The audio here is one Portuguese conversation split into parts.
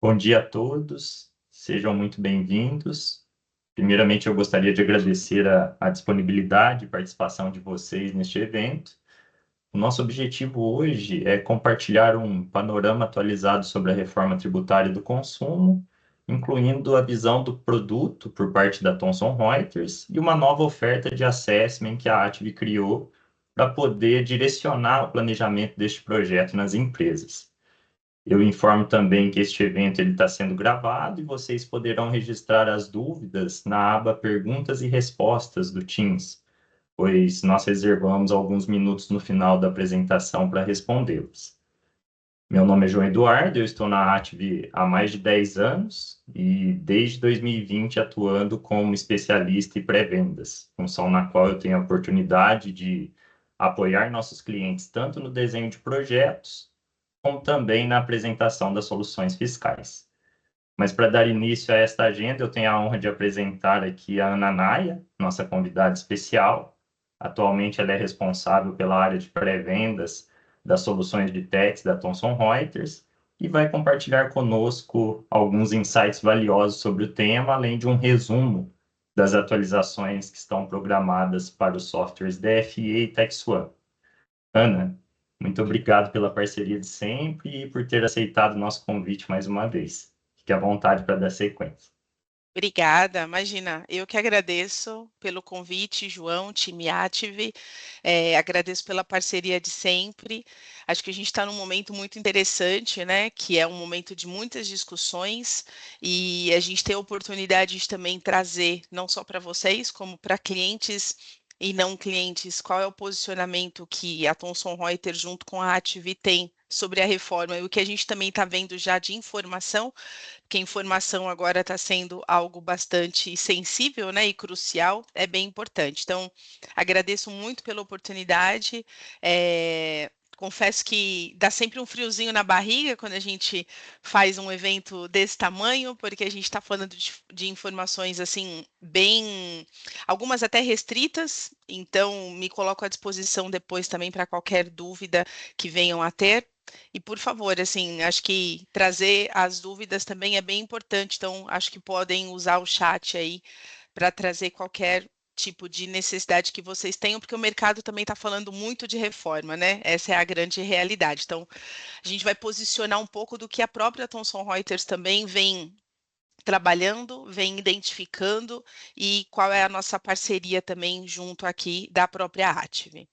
Bom dia a todos, sejam muito bem-vindos. Primeiramente, eu gostaria de agradecer a disponibilidade e participação de vocês neste evento. O nosso objetivo hoje é compartilhar um panorama atualizado sobre a reforma tributária do consumo, incluindo a visão do produto por parte da Thomson Reuters e uma nova oferta de assessment que a ATV criou para poder direcionar o planejamento deste projeto nas empresas. Eu informo também que este evento está sendo gravado e vocês poderão registrar as dúvidas na aba Perguntas e Respostas do Teams, pois nós reservamos alguns minutos no final da apresentação para respondê-las. Meu nome é João Eduardo, eu estou na ATV há mais de 10 anos e desde 2020 atuando como especialista em pré-vendas, função na qual eu tenho a oportunidade de apoiar nossos clientes tanto no desenho de projetos como também na apresentação das soluções fiscais. Mas para dar início a esta agenda, eu tenho a honra de apresentar aqui a Ana Naia, nossa convidada especial. Atualmente, ela é responsável pela área de pré-vendas das soluções de techs da Thomson Reuters e vai compartilhar conosco alguns insights valiosos sobre o tema, além de um resumo das atualizações que estão programadas para os softwares DFE e TaxOne. Ana, muito obrigado pela parceria de sempre e por ter aceitado o nosso convite mais uma vez. Fique à vontade para dar sequência. Obrigada, imagina, eu que agradeço pelo convite, João, time Ative, agradeço pela parceria de sempre. Acho que a gente está num momento muito interessante, né? Que é um momento de muitas discussões e a gente tem a oportunidade de também trazer, não só para vocês, como para clientes e não clientes, qual é o posicionamento que a Thomson Reuters junto com a Ative tem sobre a reforma e o que a gente também está vendo já de informação, que a informação agora está sendo algo bastante sensível, né, e crucial, é bem importante. Então, agradeço muito pela oportunidade. Confesso que dá sempre um friozinho na barriga quando a gente faz um evento desse tamanho, porque a gente está falando de informações assim bem, algumas até restritas. Então, me coloco à disposição depois também para qualquer dúvida que venham a ter. E, por favor, assim, acho que trazer as dúvidas também é bem importante, então acho que podem usar o chat aí para trazer qualquer tipo de necessidade que vocês tenham, porque o mercado também está falando muito de reforma, né? Essa é a grande realidade. Então, a gente vai posicionar um pouco do que a própria Thomson Reuters também vem trabalhando, vem identificando e qual é a nossa parceria também junto aqui da própria Ative.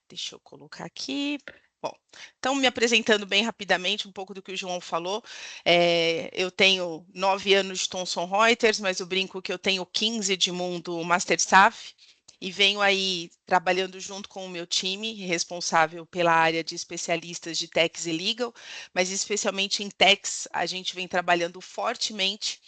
Deixa eu colocar aqui. Bom, então me apresentando bem rapidamente um pouco do que o João falou. Eu tenho 9 anos de Thomson Reuters, mas eu brinco que eu tenho 15 de mundo MasterSAF e venho aí trabalhando junto com o meu time, responsável pela área de especialistas de Tax e Legal, mas especialmente em Tax, a gente vem trabalhando fortemente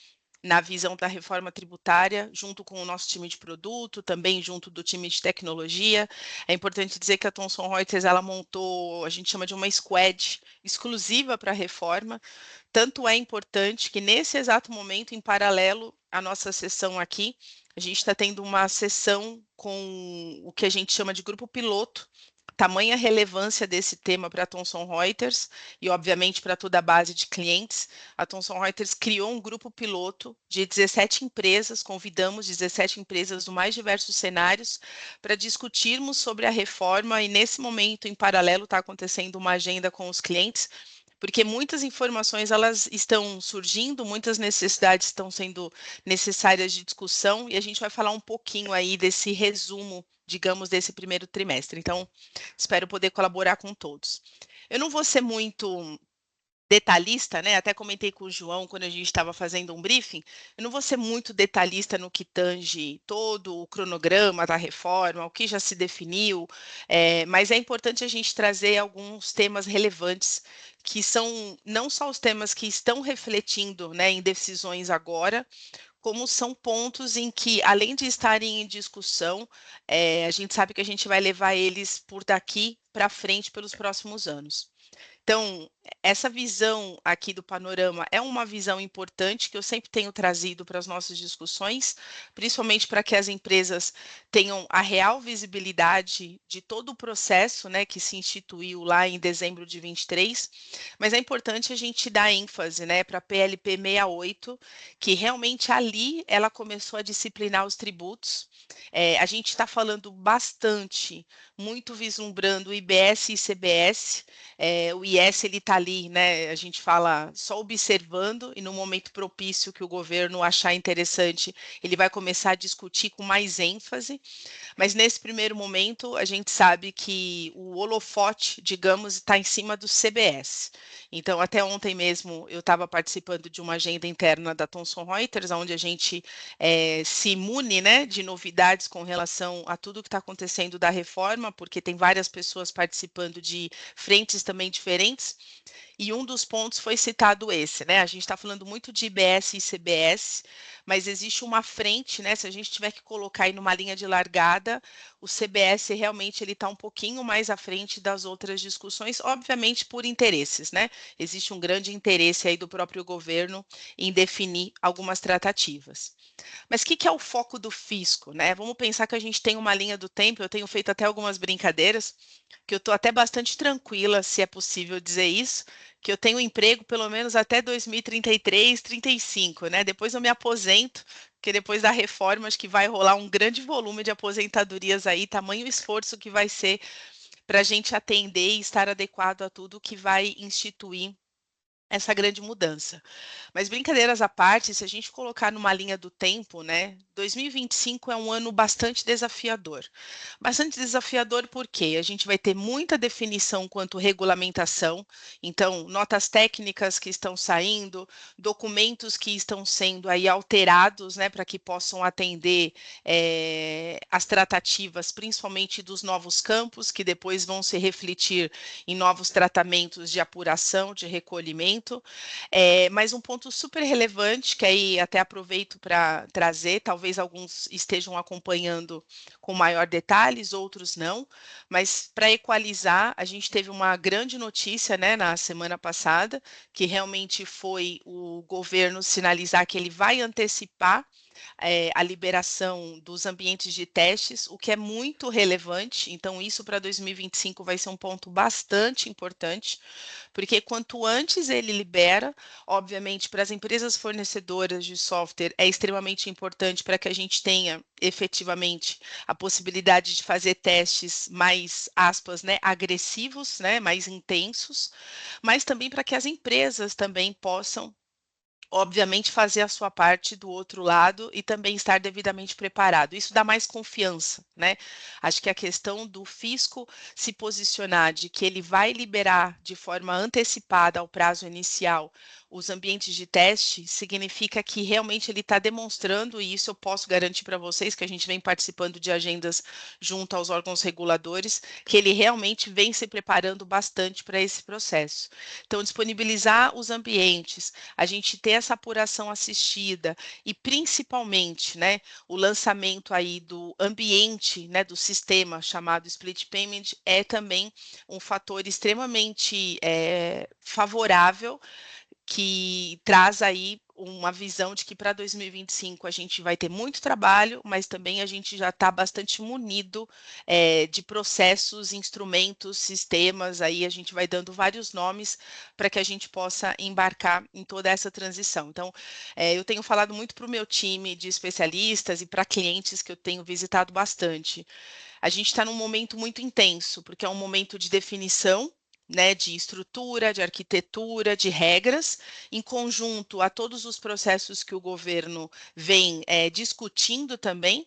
na visão da reforma tributária, junto com o nosso time de produto, também junto do time de tecnologia. É importante dizer que a Thomson Reuters ela montou, a gente chama de uma squad exclusiva para a reforma. Tanto é importante que nesse exato momento, em paralelo à nossa sessão aqui, a gente está tendo uma sessão com o que a gente chama de grupo piloto. Tamanha relevância desse tema para a Thomson Reuters e, obviamente, para toda a base de clientes. A Thomson Reuters criou um grupo piloto de 17 empresas, convidamos 17 empresas dos mais diversos cenários para discutirmos sobre a reforma e, nesse momento, em paralelo, está acontecendo uma agenda com os clientes, porque muitas informações elas estão surgindo, muitas necessidades estão sendo necessárias de discussão e a gente vai falar um pouquinho aí desse resumo, digamos, desse primeiro trimestre. Então, espero poder colaborar com todos. Eu não vou ser muito detalhista, né? Até comentei com o João quando a gente estava fazendo um briefing. Eu não vou ser muito detalhista no que tange todo o cronograma da reforma, o que já se definiu, mas é importante a gente trazer alguns temas relevantes que são não só os temas que estão refletindo, né, em decisões agora, como são pontos em que, além de estarem em discussão, a gente sabe que a gente vai levar eles por daqui para frente pelos próximos anos. Então, essa visão aqui do panorama é uma visão importante que eu sempre tenho trazido para as nossas discussões, principalmente para que as empresas tenham a real visibilidade de todo o processo, né, que se instituiu lá em dezembro de 23, mas é importante a gente dar ênfase, né, para a PLP 68, que realmente ali ela começou a disciplinar os tributos. A gente está falando bastante, muito vislumbrando o IBS e ICBS. O IS ele está ali, né? A gente fala só observando, e no momento propício que o governo achar interessante, ele vai começar a discutir com mais ênfase. Mas nesse primeiro momento, a gente sabe que o holofote, digamos, está em cima do CBS. Então, até ontem mesmo, eu estava participando de uma agenda interna da Thomson Reuters, onde a gente se imune, né, de novidades com relação a tudo que está acontecendo da reforma, porque tem várias pessoas participando de frentes também diferentes. E um dos pontos foi citado esse, né? A gente está falando muito de IBS e CBS, mas existe uma frente, né? Se a gente tiver que colocar aí numa linha de largada, o CBS realmente ele está um pouquinho mais à frente das outras discussões, obviamente por interesses, né? Existe um grande interesse aí do próprio governo em definir algumas tratativas. Mas o que, que é o foco do fisco, né? Vamos pensar que a gente tem uma linha do tempo, eu tenho feito até algumas brincadeiras, que eu estou até bastante tranquila, se é possível dizer isso, que eu tenho emprego pelo menos até 2033, 35, né? Depois eu me aposento, porque depois da reforma acho que vai rolar um grande volume de aposentadorias aí, tamanho esforço que vai ser para a gente atender e estar adequado a tudo que vai instituir essa grande mudança. Mas brincadeiras à parte, se a gente colocar numa linha do tempo, né, 2025 é um ano bastante desafiador. Bastante desafiador porque a gente vai ter muita definição quanto regulamentação, então notas técnicas que estão saindo, documentos que estão sendo aí alterados, né, para que possam atender as tratativas, principalmente dos novos campos, que depois vão se refletir em novos tratamentos de apuração, de recolhimento. Mas um ponto super relevante, que aí até aproveito para trazer, talvez alguns estejam acompanhando com maior detalhes, outros não, mas para equalizar, a gente teve uma grande notícia, né, na semana passada, que realmente foi o governo sinalizar que ele vai antecipar a liberação dos ambientes de testes, o que é muito relevante. Então, isso para 2025 vai ser um ponto bastante importante, porque quanto antes ele libera, obviamente, para as empresas fornecedoras de software, é extremamente importante para que a gente tenha efetivamente a possibilidade de fazer testes mais, aspas, né, agressivos, né, mais intensos, mas também para que as empresas também possam obviamente fazer a sua parte do outro lado e também estar devidamente preparado. Isso dá mais confiança, né? Acho que a questão do fisco se posicionar de que ele vai liberar de forma antecipada ao prazo inicial os ambientes de teste significa que realmente ele está demonstrando, e isso eu posso garantir para vocês, que a gente vem participando de agendas junto aos órgãos reguladores, que ele realmente vem se preparando bastante para esse processo. Então, disponibilizar os ambientes, a gente ter essa apuração assistida e principalmente, né, o lançamento aí do ambiente, né, do sistema chamado Split Payment é também um fator extremamente favorável que traz aí uma visão de que para 2025 a gente vai ter muito trabalho, mas também a gente já está bastante munido de processos, instrumentos, sistemas, aí a gente vai dando vários nomes para que a gente possa embarcar em toda essa transição. Então, eu tenho falado muito para o meu time de especialistas e para clientes que eu tenho visitado bastante. A gente está num momento muito intenso, porque é um momento de definição, né, de estrutura, de arquitetura, de regras, em conjunto a todos os processos que o governo vem discutindo também,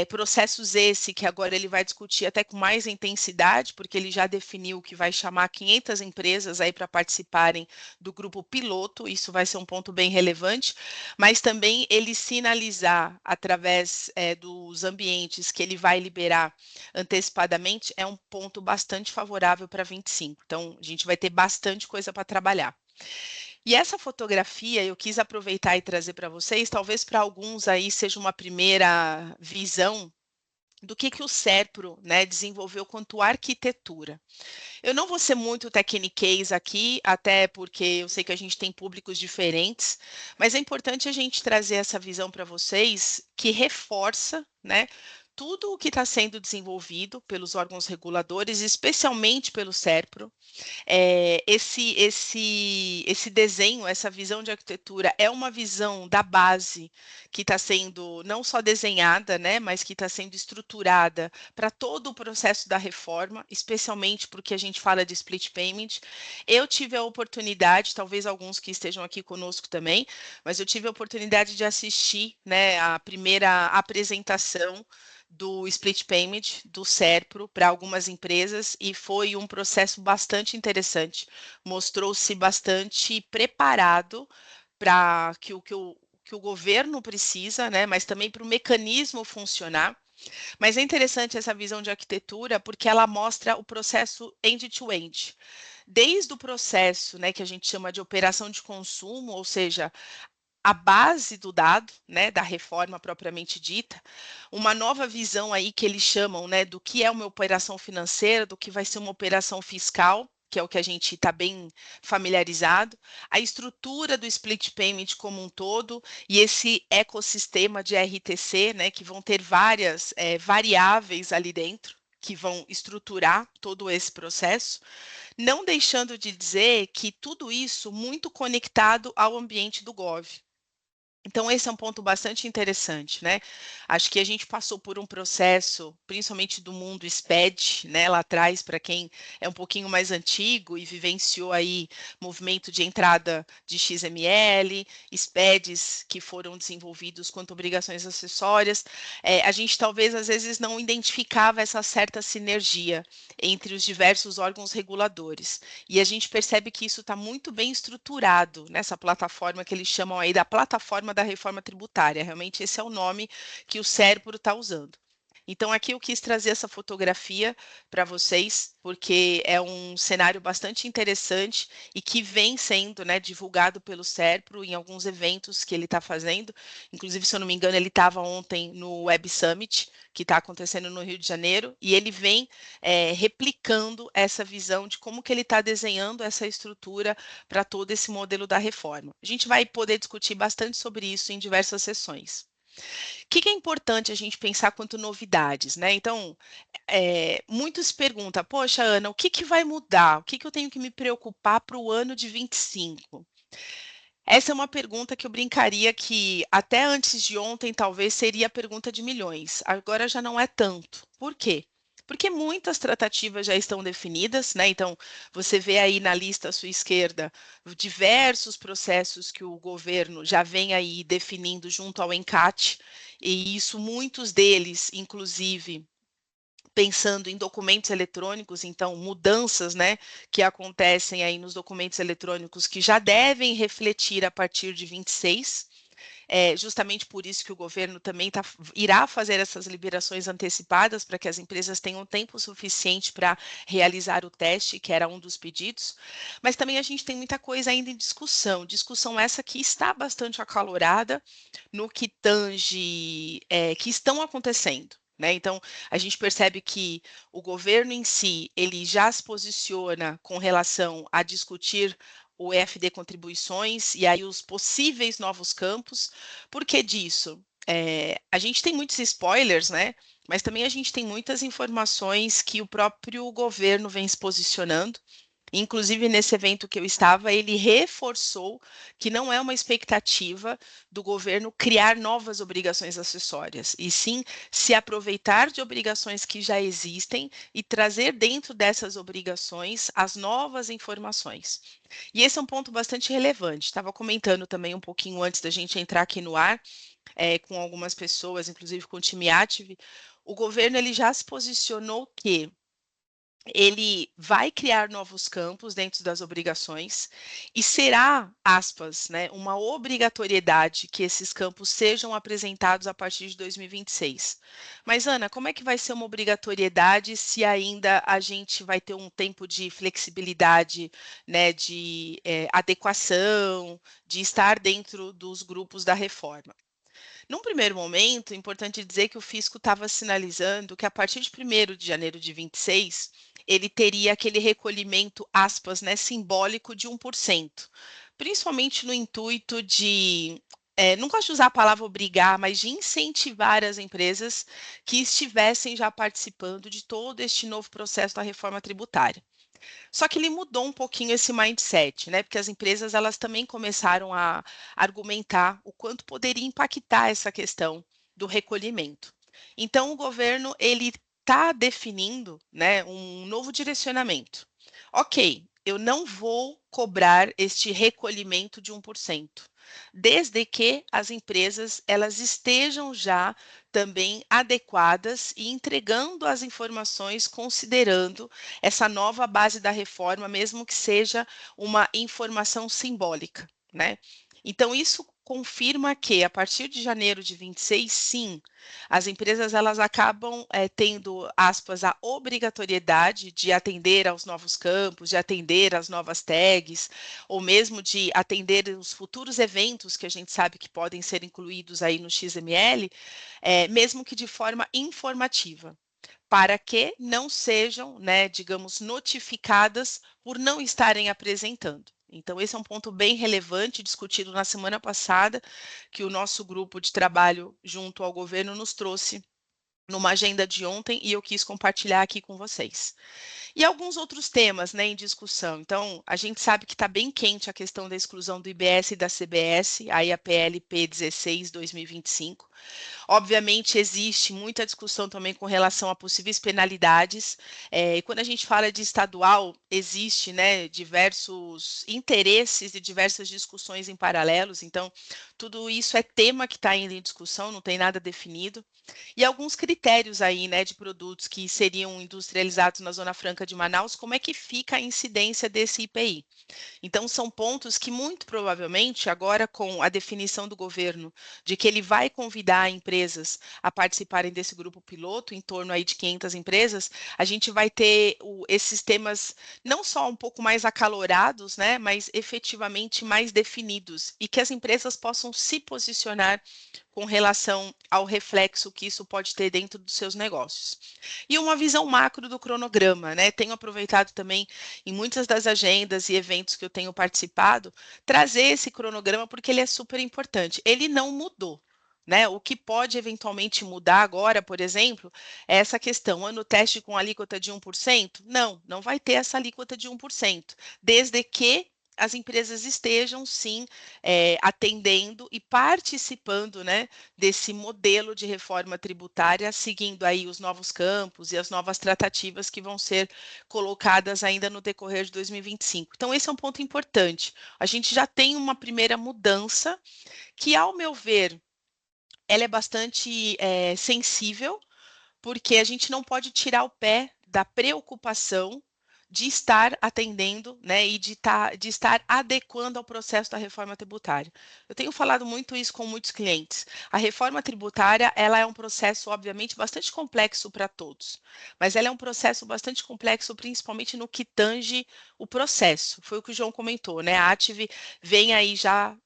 processos esse que agora ele vai discutir até com mais intensidade, porque ele já definiu que vai chamar 500 empresas aí para participarem do grupo piloto, isso vai ser um ponto bem relevante, mas também ele sinalizar através dos ambientes que ele vai liberar antecipadamente é um ponto bastante favorável para 25. Então, a gente vai ter bastante coisa para trabalhar. E essa fotografia eu quis aproveitar e trazer para vocês, talvez para alguns aí seja uma primeira visão do que o SERPRO, né, desenvolveu quanto arquitetura. Eu não vou ser muito techniquez aqui, até porque eu sei que a gente tem públicos diferentes, mas é importante a gente trazer essa visão para vocês que reforça, né, tudo o que está sendo desenvolvido pelos órgãos reguladores, especialmente pelo SERPRO, esse desenho, essa visão de arquitetura é uma visão da base que está sendo não só desenhada, né, mas que está sendo estruturada para todo o processo da reforma, especialmente porque a gente fala de split payment. Eu tive a oportunidade, talvez alguns que estejam aqui conosco também, mas eu tive a oportunidade de assistir, né, a primeira apresentação do split payment do SERPRO para algumas empresas e foi um processo bastante interessante. Mostrou-se bastante preparado para que o governo precisa, né, mas também para o mecanismo funcionar. Mas é interessante essa visão de arquitetura porque ela mostra o processo end-to-end. Desde o processo, né, que a gente chama de operação de consumo, ou seja, a base do dado, né, da reforma propriamente dita, uma nova visão aí que eles chamam, né, do que é uma operação financeira, do que vai ser uma operação fiscal, que é o que a gente está bem familiarizado, a estrutura do split payment como um todo e esse ecossistema de RTC, né, que vão ter várias variáveis ali dentro que vão estruturar todo esse processo, não deixando de dizer que tudo isso muito conectado ao ambiente do Gov. Então, esse é um ponto bastante interessante, né? Acho que a gente passou por um processo, principalmente do mundo SPED, né? Lá atrás, para quem é um pouquinho mais antigo e vivenciou aí movimento de entrada de XML, SPEDs que foram desenvolvidos quanto obrigações acessórias, a gente talvez às vezes não identificava essa certa sinergia entre os diversos órgãos reguladores. E a gente percebe que isso está muito bem estruturado nessa plataforma que eles chamam aí da plataforma da reforma tributária. Realmente esse é o nome que o SERPRO está usando. Então, aqui eu quis trazer essa fotografia para vocês, porque é um cenário bastante interessante e que vem sendo, né, divulgado pelo SERPRO em alguns eventos que ele está fazendo. Inclusive, se eu não me engano, ele estava ontem no Web Summit, que está acontecendo no Rio de Janeiro, e ele vem replicando essa visão de como que ele está desenhando essa estrutura para todo esse modelo da reforma. A gente vai poder discutir bastante sobre isso em diversas sessões. O que é importante a gente pensar quanto novidades, né? Então, muitos perguntam, poxa, Ana, o que vai mudar? O que eu tenho que me preocupar para o ano de 25? Essa é uma pergunta que eu brincaria que até antes de ontem talvez seria a pergunta de milhões. Agora já não é tanto. Por quê? Porque muitas tratativas já estão definidas, né? Então, você vê aí na lista à sua esquerda diversos processos que o governo já vem aí definindo junto ao ENCAT, e isso, muitos deles, inclusive, pensando em documentos eletrônicos, então mudanças, né, que acontecem aí nos documentos eletrônicos que já devem refletir a partir de 26. Justamente por isso que o governo também irá fazer essas liberações antecipadas para que as empresas tenham tempo suficiente para realizar o teste, que era um dos pedidos. Mas também a gente tem muita coisa ainda em discussão essa que está bastante acalorada no que tange, que estão acontecendo. Né? Então, a gente percebe que o governo em si, ele já se posiciona com relação a discutir o EFD contribuições e aí os possíveis novos campos. Por que disso? A gente tem muitos spoilers, né? Mas também a gente tem muitas informações que o próprio governo vem se posicionando. Inclusive, nesse evento que eu estava, ele reforçou que não é uma expectativa do governo criar novas obrigações acessórias, e sim se aproveitar de obrigações que já existem e trazer dentro dessas obrigações as novas informações. E esse é um ponto bastante relevante. Estava comentando também um pouquinho antes da gente entrar aqui no ar, com algumas pessoas, inclusive com o time Ative, o governo ele já se posicionou que ele vai criar novos campos dentro das obrigações e será, aspas, né, uma obrigatoriedade que esses campos sejam apresentados a partir de 2026. Mas, Ana, como é que vai ser uma obrigatoriedade se ainda a gente vai ter um tempo de flexibilidade, né, de adequação, de estar dentro dos grupos da reforma? Num primeiro momento, é importante dizer que o fisco estava sinalizando que a partir de 1º de janeiro de 26, ele teria aquele recolhimento, aspas, né, simbólico de 1%, principalmente no intuito de, não gosto de usar a palavra obrigar, mas de incentivar as empresas que estivessem já participando de todo este novo processo da reforma tributária. Só que ele mudou um pouquinho esse mindset, né? Porque as empresas elas também começaram a argumentar o quanto poderia impactar essa questão do recolhimento. Então o governo ele está definindo, né, um novo direcionamento. Ok, eu não vou cobrar este recolhimento de 1%, desde que as empresas elas estejam já também adequadas e entregando as informações considerando essa nova base da reforma, mesmo que seja uma informação simbólica, né? Então, isso confirma que, a partir de janeiro de 26, sim, as empresas elas acabam tendo, aspas, a obrigatoriedade de atender aos novos campos, de atender às novas tags, ou mesmo de atender os futuros eventos que a gente sabe que podem ser incluídos aí no XML, mesmo que de forma informativa, para que não sejam, né, digamos, notificadas por não estarem apresentando. Então, esse é um ponto bem relevante, discutido na semana passada, que o nosso grupo de trabalho junto ao governo nos trouxe numa agenda de ontem e eu quis compartilhar aqui com vocês. E alguns outros temas, né, em discussão. Então, a gente sabe que está bem quente a questão da exclusão do IBS e da CBS, aí a PLP 16/2025. Obviamente, existe muita discussão também com relação a possíveis penalidades. E quando a gente fala de estadual, existe, né, diversos interesses e diversas discussões em paralelos. Então, tudo isso é tema que está ainda em discussão, não tem nada definido. E alguns critérios aí, né, de produtos que seriam industrializados na Zona Franca de Manaus, como é que fica a incidência desse IPI? Então, são pontos que, muito provavelmente, agora com a definição do governo de que ele vai convidar empresas a participarem desse grupo piloto, em torno aí de 500 empresas, a gente vai ter esses temas não só um pouco mais acalorados, né, mas efetivamente mais definidos e que as empresas possam se posicionar com relação ao reflexo que isso pode ter dentro dos seus negócios. E uma visão macro do cronograma, né? Tenho aproveitado também em muitas das agendas e eventos que eu tenho participado, trazer esse cronograma porque ele é super importante. Ele não mudou. Né? O que pode eventualmente mudar agora, por exemplo, é essa questão, ano teste com alíquota de 1%? Não, não vai ter essa alíquota de 1%, desde que as empresas estejam, sim, atendendo e participando, né, desse modelo de reforma tributária, seguindo aí os novos campos e as novas tratativas que vão ser colocadas ainda no decorrer de 2025. Então, esse é um ponto importante. A gente já tem uma primeira mudança que, ao meu ver, ela é bastante sensível, porque a gente não pode tirar o pé da preocupação de estar atendendo, né, e de estar adequando ao processo da reforma tributária. Eu tenho falado muito isso com muitos clientes. A reforma tributária, ela é um processo, obviamente, bastante complexo para todos, mas ela é um processo bastante complexo, principalmente no que tange o processo. Foi o que o João comentou, né? A ATIV vem aí já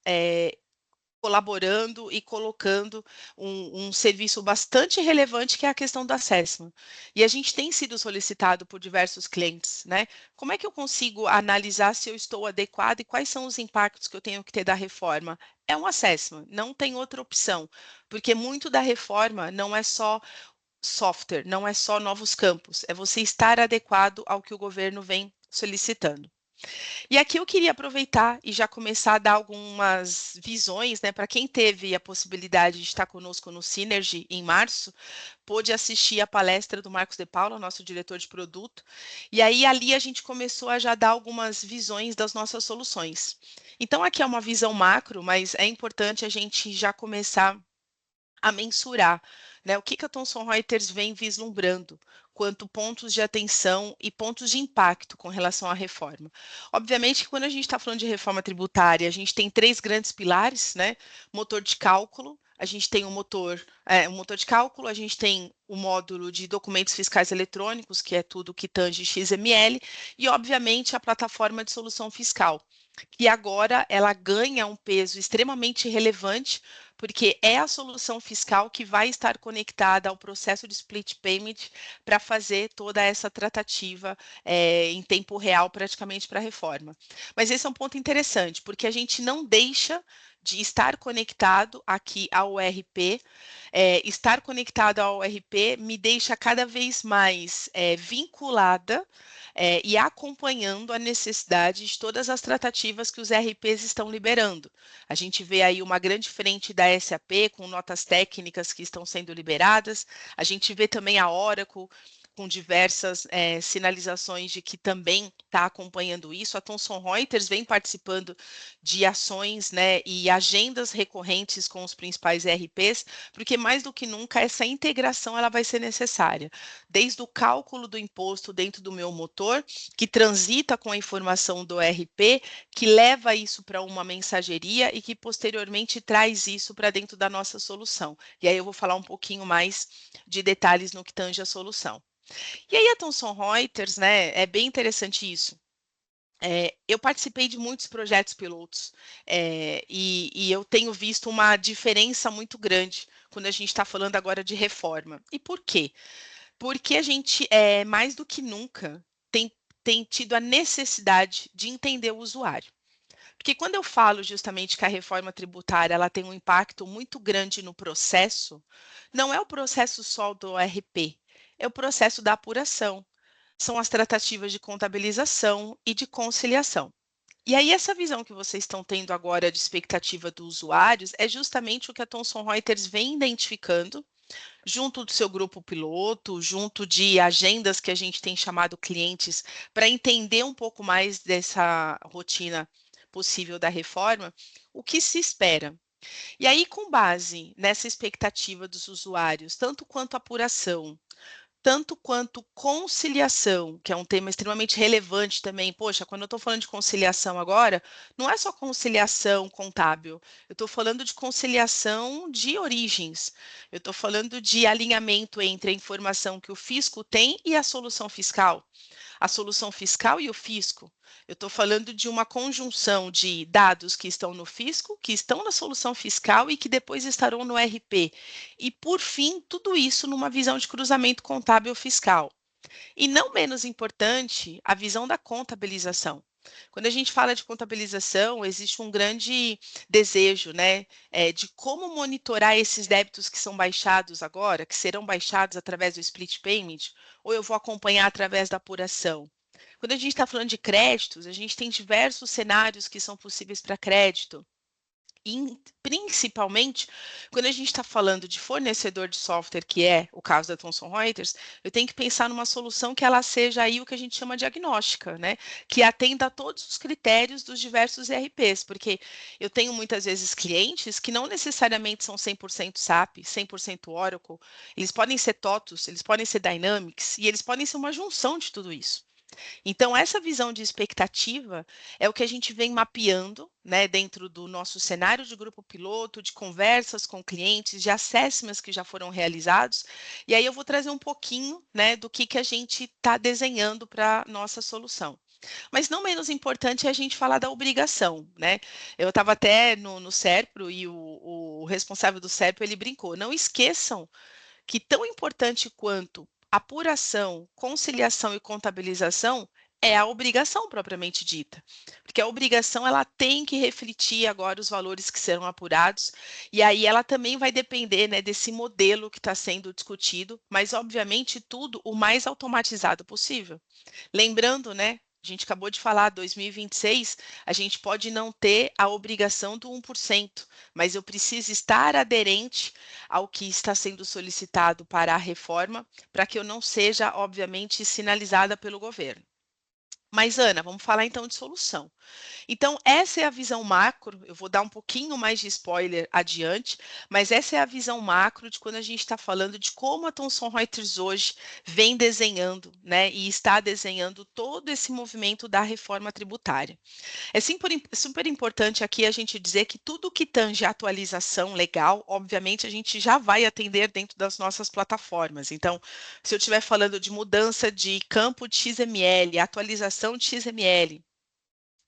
colaborando e colocando um serviço bastante relevante que é a questão do assessment. E a gente tem sido solicitado por diversos clientes, né? Como é que eu consigo analisar se eu estou adequado e quais são os impactos que eu tenho que ter da reforma? É um assessment, não tem outra opção, porque muito da reforma não é só software, não é só novos campos, é você estar adequado ao que o governo vem solicitando. E aqui eu queria aproveitar e já começar a dar algumas visões, né, para quem teve a possibilidade de estar conosco no Synergy em março, pôde assistir a palestra do Marcos de Paula, nosso diretor de produto, e aí ali a gente começou a já dar algumas visões das nossas soluções. Então aqui é uma visão macro, mas é importante a gente já começar a mensurar, né, o que a Thomson Reuters vem vislumbrando quanto pontos de atenção e pontos de impacto com relação à reforma. Obviamente que quando a gente está falando de reforma tributária, a gente tem 3 grandes pilares, né? Motor de cálculo, a gente tem um motor de cálculo, a gente tem o módulo de documentos fiscais eletrônicos, que é tudo que tange XML, e obviamente a plataforma de solução fiscal. que agora ela ganha um peso extremamente relevante, porque é a solução fiscal que vai estar conectada ao processo de split payment para fazer toda essa tratativa em tempo real, praticamente para a reforma. Mas esse é um ponto interessante, porque a gente não deixa de estar conectado aqui ao ERP. Estar conectado ao ERP me deixa cada vez mais vinculada e acompanhando a necessidade de todas as tratativas que os RPs estão liberando. A gente vê aí uma grande frente da SAP com notas técnicas que estão sendo liberadas, a gente vê também a Oracle com diversas sinalizações de que também está acompanhando isso. A Thomson Reuters vem participando de ações, né, e agendas recorrentes com os principais ERPs, porque mais do que nunca essa integração ela vai ser necessária. Desde o cálculo do imposto dentro do meu motor, que transita com a informação do ERP, que leva isso para uma mensageria e que posteriormente traz isso para dentro da nossa solução. E aí eu vou falar um pouquinho mais de detalhes no que tange a solução. E aí a Thomson Reuters, né, é bem interessante isso. Eu participei de muitos projetos pilotos e eu tenho visto uma diferença muito grande quando a gente está falando agora de reforma. E por quê? Porque a gente, mais do que nunca, tem tido a necessidade de entender o usuário. Porque quando eu falo justamente que a reforma tributária ela tem um impacto muito grande no processo, não é o processo só do RP, é o processo da apuração, são as tratativas de contabilização e de conciliação. E aí, essa visão que vocês estão tendo agora de expectativa dos usuários é justamente o que a Thomson Reuters vem identificando, junto do seu grupo piloto, junto de agendas que a gente tem chamado clientes, para entender um pouco mais dessa rotina possível da reforma, o que se espera. E aí, com base nessa expectativa dos usuários, tanto quanto apuração, tanto quanto conciliação, que é um tema extremamente relevante também. Poxa, quando eu estou falando de conciliação agora, não é só conciliação contábil, eu estou falando de conciliação de origens, eu estou falando de alinhamento entre a informação que o fisco tem e a solução fiscal. A solução fiscal e o fisco. Eu estou falando de uma conjunção de dados que estão no fisco, que estão na solução fiscal e que depois estarão no RP. E, por fim, tudo isso numa visão de cruzamento contábil fiscal. E não menos importante, a visão da contabilização. Quando a gente fala de contabilização, existe um grande desejo, né, de como monitorar esses débitos que são baixados agora, que serão baixados através do split payment, ou eu vou acompanhar através da apuração. Quando a gente está falando de créditos, a gente tem diversos cenários que são possíveis para crédito. Principalmente quando a gente está falando de fornecedor de software, que é o caso da Thomson Reuters, eu tenho que pensar numa solução que ela seja aí o que a gente chama de agnóstica, né? Que atenda a todos os critérios dos diversos ERPs, porque eu tenho muitas vezes clientes que não necessariamente são 100% SAP, 100% Oracle, eles podem ser TOTUS, eles podem ser Dynamics, e eles podem ser uma junção de tudo isso. Então, essa visão de expectativa é o que a gente vem mapeando, né, dentro do nosso cenário de grupo piloto, de conversas com clientes, de assessments que já foram realizados. E aí eu vou trazer um pouquinho, né, do que a gente está desenhando para a nossa solução. Mas não menos importante é a gente falar da obrigação, né? Eu estava até no SERPRO e o responsável do SERPRO, ele brincou, não esqueçam que tão importante quanto apuração, conciliação e contabilização é a obrigação propriamente dita, porque a obrigação ela tem que refletir agora os valores que serão apurados e aí ela também vai depender, né, desse modelo que está sendo discutido, mas obviamente tudo o mais automatizado possível. Lembrando, né, a gente acabou de falar, 2026, a gente pode não ter a obrigação do 1%, mas eu preciso estar aderente ao que está sendo solicitado para a reforma, para que eu não seja, obviamente, sinalizada pelo governo. Mas, Ana, vamos falar então de solução. Então, essa é a visão macro. Eu vou dar um pouquinho mais de spoiler adiante, mas essa é a visão macro de quando a gente está falando de como a Thomson Reuters hoje vem desenhando, né, e está desenhando todo esse movimento da reforma tributária. É super importante aqui a gente dizer que tudo que tange atualização legal, obviamente, a gente já vai atender dentro das nossas plataformas. Então, se eu estiver falando de mudança de campo de XML, atualização de XML,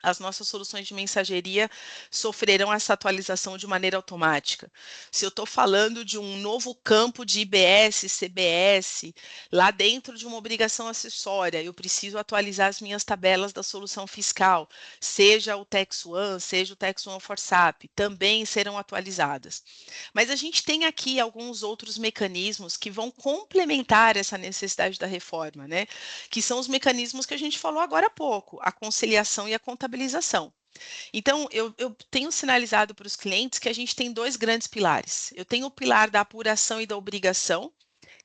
as nossas soluções de mensageria sofrerão essa atualização de maneira automática. Se eu estou falando de um novo campo de IBS, CBS, lá dentro de uma obrigação acessória, eu preciso atualizar as minhas tabelas da solução fiscal, seja o Tax One, seja o Tax One for SAP, também serão atualizadas. Mas a gente tem aqui alguns outros mecanismos que vão complementar essa necessidade da reforma, né? Que são os mecanismos que a gente falou agora há pouco, a conciliação e a contabilização. Então, eu tenho sinalizado para os clientes que a gente tem dois grandes pilares. Eu tenho o pilar da apuração e da obrigação,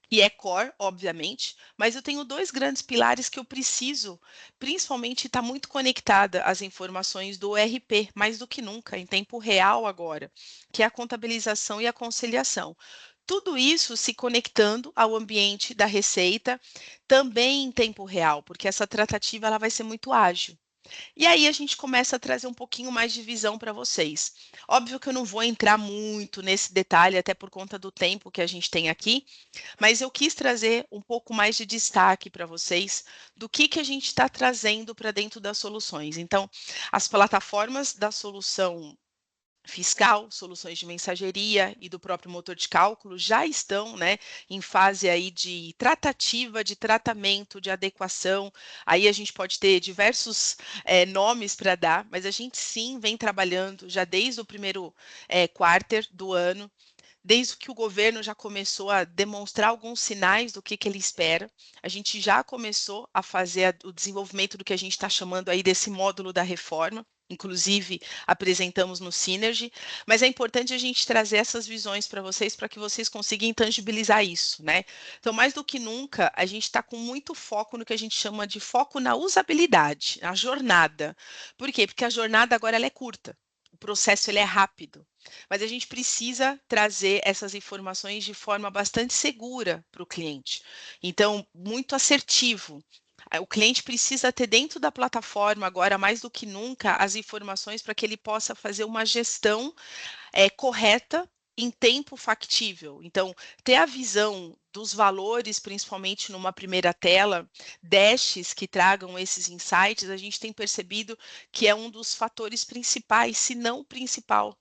que é core, obviamente, mas eu tenho dois grandes pilares que eu preciso, principalmente, estar muito conectada às informações do ERP, mais do que nunca, em tempo real agora, que é a contabilização e a conciliação. Tudo isso se conectando ao ambiente da receita, também em tempo real, porque essa tratativa ela vai ser muito ágil. E aí a gente começa a trazer um pouquinho mais de visão para vocês. Óbvio que eu não vou entrar muito nesse detalhe, até por conta do tempo que a gente tem aqui, mas eu quis trazer um pouco mais de destaque para vocês do que a gente está trazendo para dentro das soluções. Então, as plataformas da solução fiscal, soluções de mensageria e do próprio motor de cálculo já estão, né, em fase aí de tratativa, de tratamento, de adequação. Aí a gente pode ter diversos nomes para dar, mas a gente sim vem trabalhando já desde o primeiro quarter do ano, desde que o governo já começou a demonstrar alguns sinais do que ele espera. A gente já começou a fazer o desenvolvimento do que a gente está chamando aí desse módulo da reforma. Inclusive, apresentamos no Synergy, mas é importante a gente trazer essas visões para que vocês consigam tangibilizar isso, né? Então, mais do que nunca, a gente está com muito foco no que a gente chama de foco na usabilidade, a jornada. Por quê? Porque a jornada agora ela é curta, o processo ele é rápido, mas a gente precisa trazer essas informações de forma bastante segura para o cliente. Então, muito assertivo. O cliente precisa ter dentro da plataforma, agora mais do que nunca, as informações para que ele possa fazer uma gestão correta em tempo factível. Então, ter a visão dos valores, principalmente numa primeira tela, dashes que tragam esses insights, a gente tem percebido que é um dos fatores principais, se não o principal,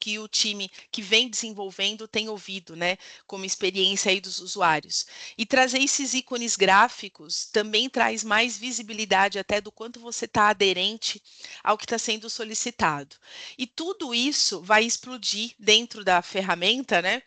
que o time que vem desenvolvendo tem ouvido, né, como experiência aí dos usuários. E trazer esses ícones gráficos também traz mais visibilidade até do quanto você está aderente ao que está sendo solicitado. E tudo isso vai explodir dentro da ferramenta, né,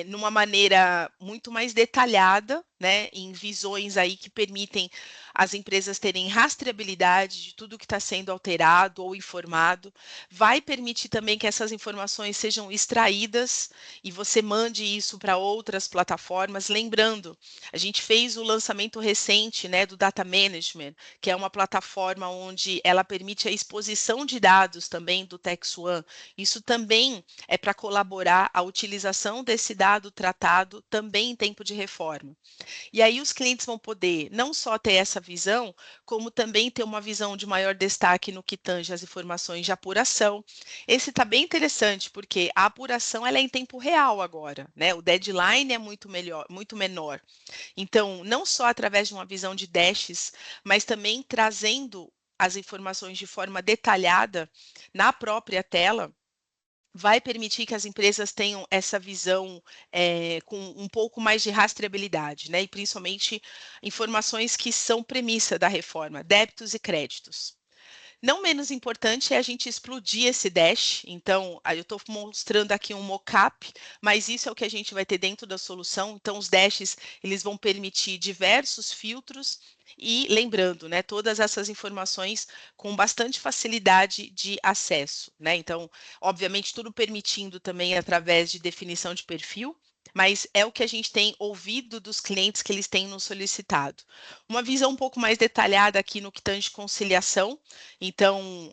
numa maneira muito mais detalhada, né, em visões aí que permitem as empresas terem rastreabilidade de tudo que está sendo alterado ou informado. Vai permitir também que essas informações sejam extraídas e você mande isso para outras plataformas. Lembrando, a gente fez o lançamento recente, né, do Data Management, que é uma plataforma onde ela permite a exposição de dados também do Tax One. Isso também é para colaborar a utilização desse dado tratado também em tempo de reforma. E aí os clientes vão poder não só ter essa visão, como também ter uma visão de maior destaque no que tange as informações de apuração. Esse está bem interessante, porque a apuração ela é em tempo real agora, né? O deadline é muito melhor, muito menor. Então, não só através de uma visão de dashes, mas também trazendo as informações de forma detalhada na própria tela, vai permitir que as empresas tenham essa visão com um pouco mais de rastreabilidade, né? E principalmente informações que são premissa da reforma, débitos e créditos. Não menos importante é a gente explodir esse dash. Então, eu estou mostrando aqui um mockup, mas isso é o que a gente vai ter dentro da solução. Então, os dashes eles vão permitir diversos filtros e, lembrando, né, todas essas informações com bastante facilidade de acesso, né? Então, obviamente, tudo permitindo também através de definição de perfil, mas é o que a gente tem ouvido dos clientes que eles têm nos solicitado. Uma visão um pouco mais detalhada aqui no que tange conciliação. Então,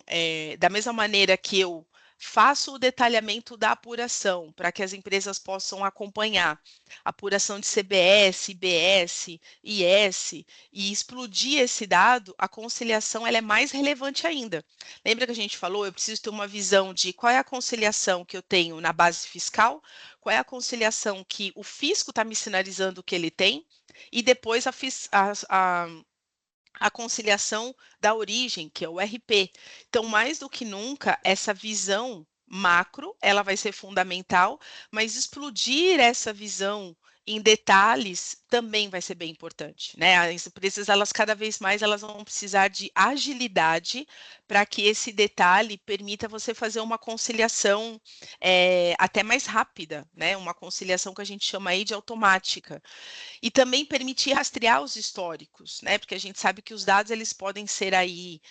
da mesma maneira que eu faço o detalhamento da apuração para que as empresas possam acompanhar a apuração de CBS, IBS, IS e explodir esse dado, a conciliação ela é mais relevante ainda. Lembra que a gente falou, eu preciso ter uma visão de qual é a conciliação que eu tenho na base fiscal, qual é a conciliação que o fisco está me sinalizando que ele tem, e depois a conciliação da origem, que é o RP. Então, mais do que nunca, essa visão macro, ela vai ser fundamental, mas explodir essa visão em detalhes também vai ser bem importante, né? As empresas, elas cada vez mais elas vão precisar de agilidade para que esse detalhe permita você fazer uma conciliação até mais rápida, né? Uma conciliação que a gente chama aí de automática. E também permitir rastrear os históricos, né? Porque a gente sabe que os dados eles podem ser aí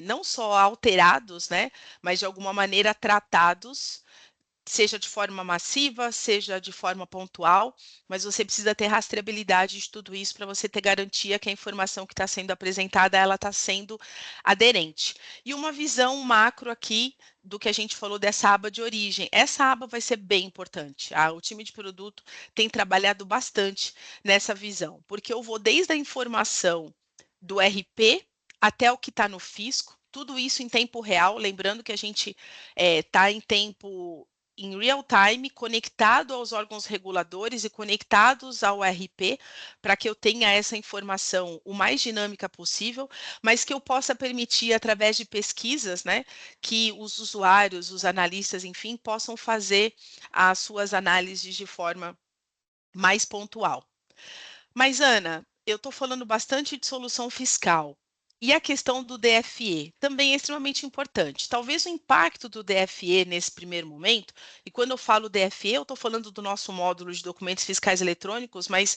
não só alterados, né? Mas de alguma maneira tratados, seja de forma massiva, seja de forma pontual, mas você precisa ter rastreabilidade de tudo isso para você ter garantia que a informação que está sendo apresentada ela está sendo aderente. E uma visão macro aqui do que a gente falou dessa aba de origem. Essa aba vai ser bem importante. O time de produto tem trabalhado bastante nessa visão, porque eu vou desde a informação do RP até o que está no fisco, tudo isso em tempo real, lembrando que a gente está em tempo em real time, conectado aos órgãos reguladores e conectados ao RP, para que eu tenha essa informação o mais dinâmica possível, mas que eu possa permitir, através de pesquisas, né, que os usuários, os analistas, enfim, possam fazer as suas análises de forma mais pontual. Mas, Ana, eu estou falando bastante de solução fiscal. E a questão do DFE também é extremamente importante. Talvez o impacto do DFE nesse primeiro momento, e quando eu falo DFE, eu estou falando do nosso módulo de documentos fiscais eletrônicos, mas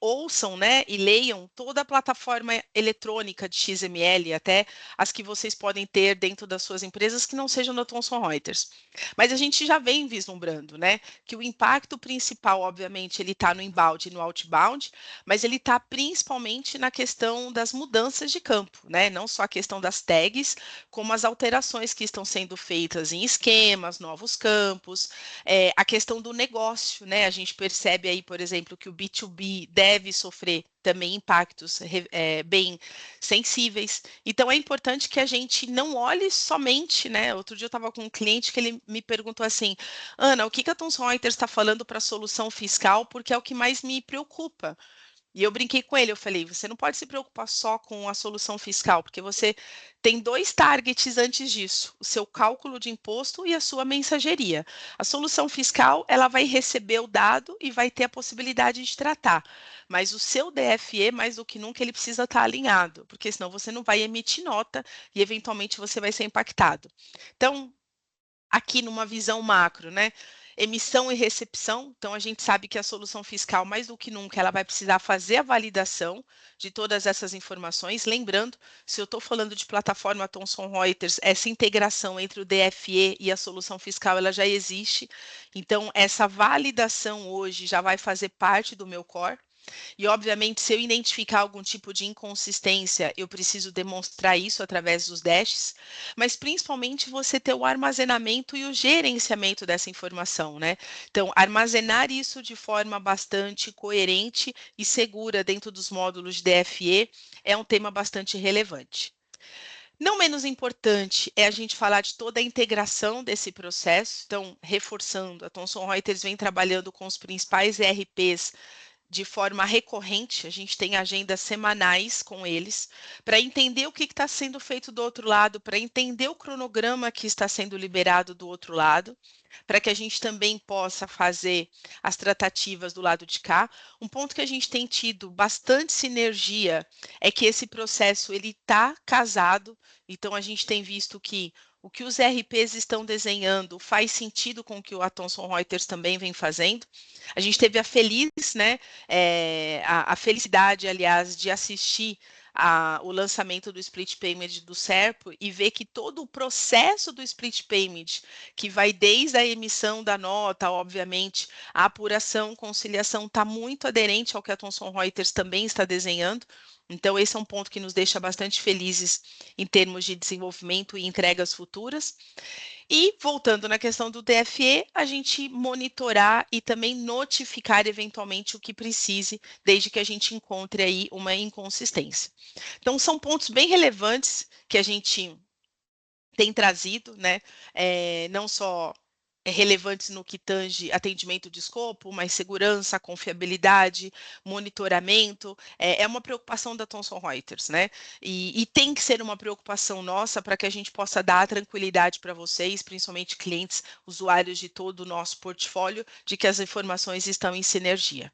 ouçam, né, e leiam toda a plataforma eletrônica de XML, até as que vocês podem ter dentro das suas empresas que não sejam da Thomson Reuters. Mas a gente já vem vislumbrando, né, que o impacto principal, obviamente, ele está no inbound e no outbound, mas ele está principalmente na questão das mudanças de campo, né? Não só a questão das tags, como as alterações que estão sendo feitas em esquemas, novos campos, a questão do negócio, né? A gente percebe aí, por exemplo, que o B2B deve sofrer também impactos bem sensíveis. Então é importante que a gente não olhe somente, né? Outro dia eu estava com um cliente que ele me perguntou assim, Ana, o que a Thomson Reuters está falando para a solução fiscal? Porque é o que mais me preocupa. E eu brinquei com ele, eu falei, você não pode se preocupar só com a solução fiscal, porque você tem dois targets antes disso, o seu cálculo de imposto e a sua mensageria. A solução fiscal, ela vai receber o dado e vai ter a possibilidade de tratar, mas o seu DFE, mais do que nunca, ele precisa estar alinhado, porque senão você não vai emitir nota e eventualmente você vai ser impactado. Então, aqui numa visão macro, né? Emissão e recepção, então a gente sabe que a solução fiscal, mais do que nunca, ela vai precisar fazer a validação de todas essas informações. Lembrando, se eu estou falando de plataforma Thomson Reuters, essa integração entre o DFE e a solução fiscal, ela já existe. Então, essa validação hoje já vai fazer parte do meu core. E, obviamente, se eu identificar algum tipo de inconsistência, eu preciso demonstrar isso através dos dashes, mas principalmente você ter o armazenamento e o gerenciamento dessa informação, né? Então, armazenar isso de forma bastante coerente e segura dentro dos módulos de DFE é um tema bastante relevante. Não menos importante é a gente falar de toda a integração desse processo. Então, reforçando, a Thomson Reuters vem trabalhando com os principais ERPs de forma recorrente, a gente tem agendas semanais com eles, para entender o que está sendo feito do outro lado, para entender o cronograma que está sendo liberado do outro lado, para que a gente também possa fazer as tratativas do lado de cá. Um ponto que a gente tem tido bastante sinergia é que esse processo ele está casado, então a gente tem visto que o que os RPs estão desenhando faz sentido com o que o Thomson Reuters também vem fazendo. A gente teve a feliz, né, a felicidade, aliás, de assistir o lançamento do split payment do Serpo e ver que todo o processo do split payment, que vai desde a emissão da nota, obviamente, a apuração, conciliação, está muito aderente ao que a Thomson Reuters também está desenhando. Então, esse é um ponto que nos deixa bastante felizes em termos de desenvolvimento e entregas futuras. E, voltando na questão do DFE, a gente monitorar e também notificar eventualmente o que precise, desde que a gente encontre aí uma inconsistência. Então, são pontos bem relevantes que a gente tem trazido, né? Não só relevantes no que tange atendimento de escopo, mas segurança, confiabilidade, monitoramento, é uma preocupação da Thomson Reuters, né? E tem que ser uma preocupação nossa para que a gente possa dar tranquilidade para vocês, principalmente clientes, usuários de todo o nosso portfólio, de que as informações estão em sinergia.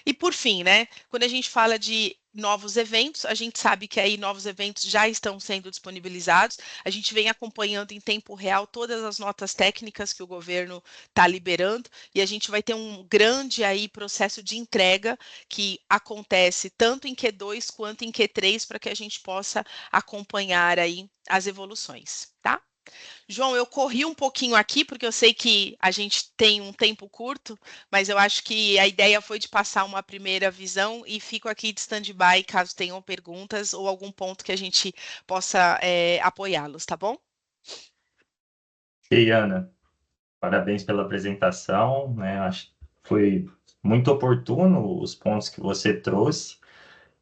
E por fim, né, quando a gente fala de novos eventos, a gente sabe que aí novos eventos já estão sendo disponibilizados. A gente vem acompanhando em tempo real todas as notas técnicas que o governo está liberando e a gente vai ter um grande aí processo de entrega que acontece tanto em Q2 quanto em Q3 para que a gente possa acompanhar aí as evoluções, tá? João, eu corri um pouquinho aqui, porque eu sei que a gente tem um tempo curto, mas eu acho que a ideia foi de passar uma primeira visão e fico aqui de stand-by caso tenham perguntas ou algum ponto que a gente possa apoiá-los, tá bom? Ei, Ana, parabéns pela apresentação, né? Acho que foi muito oportuno os pontos que você trouxe.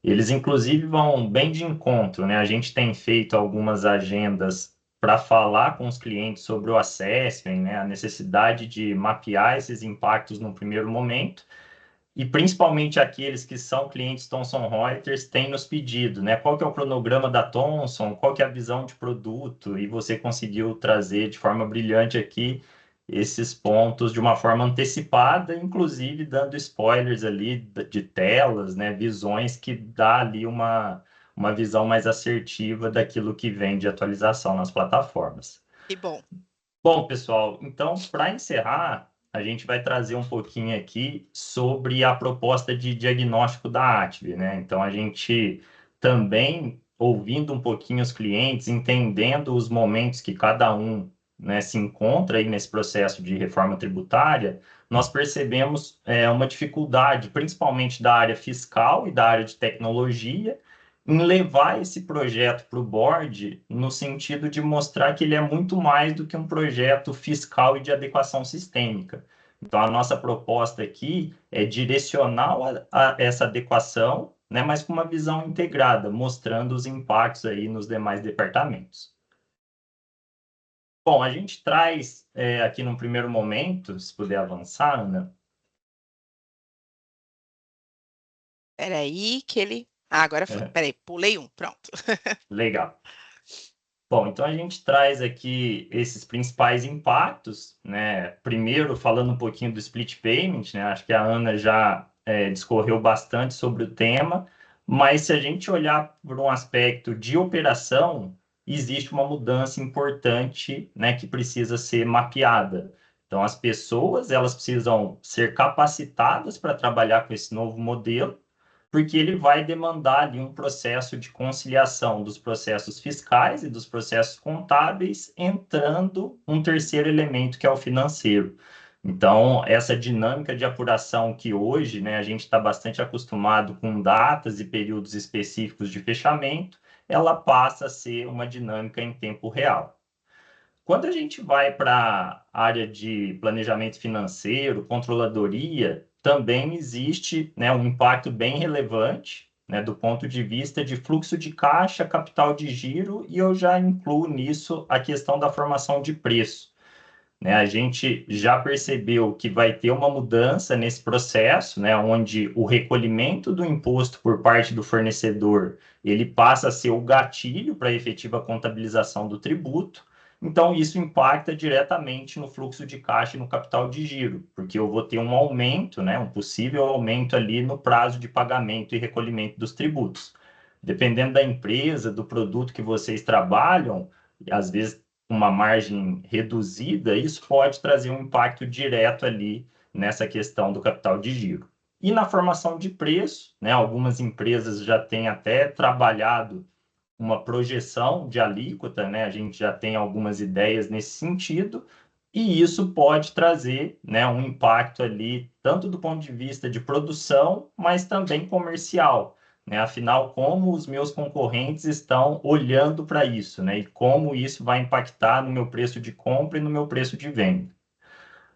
Eles, inclusive, vão bem de encontro, né? A gente tem feito algumas agendas para falar com os clientes sobre o assessment, né? A necessidade de mapear esses impactos no primeiro momento. E principalmente aqueles que são clientes Thomson Reuters têm nos pedido, né? Qual que é o cronograma da Thomson, qual que é a visão de produto, e você conseguiu trazer de forma brilhante aqui esses pontos de uma forma antecipada, inclusive dando spoilers ali de telas, né? Visões que dá ali uma visão mais assertiva daquilo que vem de atualização nas plataformas. Que bom. Bom, pessoal, então, para encerrar, a gente vai trazer um pouquinho aqui sobre a proposta de diagnóstico da Atvi, né? Então, a gente também, ouvindo um pouquinho os clientes, entendendo os momentos que cada um, né, se encontra aí nesse processo de reforma tributária, nós percebemos uma dificuldade, principalmente da área fiscal e da área de tecnologia, em levar esse projeto para o board no sentido de mostrar que ele é muito mais do que um projeto fiscal e de adequação sistêmica. Então, a nossa proposta aqui é direcionar essa adequação, né, mas com uma visão integrada, mostrando os impactos aí nos demais departamentos. Bom, a gente traz aqui no primeiro momento, se puder avançar, Ana. Peraí, que ele. Ah, agora foi. Peraí, pulei um. Pronto. Legal. Bom, então a gente traz aqui esses principais impactos, né? Primeiro, falando um pouquinho do split payment, né? Acho que a Ana já discorreu bastante sobre o tema, mas se a gente olhar por um aspecto de operação, existe uma mudança importante, né, que precisa ser mapeada. Então, as pessoas, elas precisam ser capacitadas para trabalhar com esse novo modelo, porque ele vai demandar ali um processo de conciliação dos processos fiscais e dos processos contábeis, entrando um terceiro elemento, que é o financeiro. Então, essa dinâmica de apuração que hoje, né, a gente está bastante acostumado com datas e períodos específicos de fechamento, ela passa a ser uma dinâmica em tempo real. Quando a gente vai para a área de planejamento financeiro, controladoria, também existe, né, um impacto bem relevante, né, do ponto de vista de fluxo de caixa, capital de giro, e eu já incluo nisso a questão da formação de preço. Né? A gente já percebeu que vai ter uma mudança nesse processo, né, onde o recolhimento do imposto por parte do fornecedor ele passa a ser o gatilho para a efetiva contabilização do tributo. Então, isso impacta diretamente no fluxo de caixa e no capital de giro, porque eu vou ter um aumento, né, um possível aumento ali no prazo de pagamento e recolhimento dos tributos. Dependendo da empresa, do produto que vocês trabalham, às vezes uma margem reduzida, isso pode trazer um impacto direto ali nessa questão do capital de giro. E na formação de preço, né, algumas empresas já têm até trabalhado uma projeção de alíquota, né, a gente já tem algumas ideias nesse sentido, e isso pode trazer, né, um impacto ali, tanto do ponto de vista de produção, mas também comercial, né? Afinal, como os meus concorrentes estão olhando para isso, né? E como isso vai impactar no meu preço de compra e no meu preço de venda.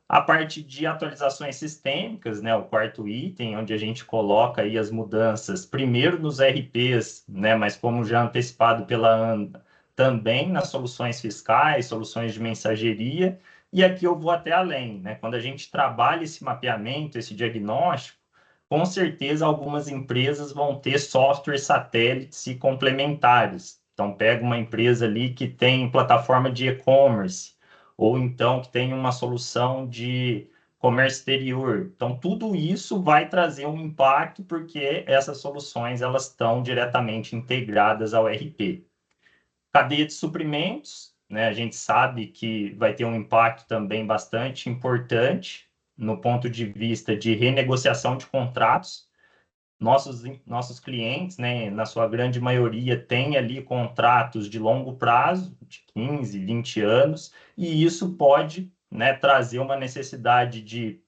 A parte de atualizações sistêmicas, né, o quarto item, onde a gente coloca aí as mudanças, primeiro nos RPs, né, mas como já antecipado pela Ana, também nas soluções fiscais, soluções de mensageria, E aqui eu vou até além, né? Quando a gente trabalha esse mapeamento, esse diagnóstico, com certeza algumas empresas vão ter softwares satélites e complementares. Então, pega uma empresa ali que tem plataforma de e-commerce, ou então que tem uma solução de comércio exterior. Então, tudo isso vai trazer um impacto porque essas soluções elas estão diretamente integradas ao RP. Cadeia de suprimentos, né? A gente sabe que vai ter um impacto também bastante importante no ponto de vista de renegociação de contratos. Nossos clientes, né, na sua grande maioria, têm ali contratos de longo prazo, de 15, 20 anos, e isso pode, né, trazer uma necessidade de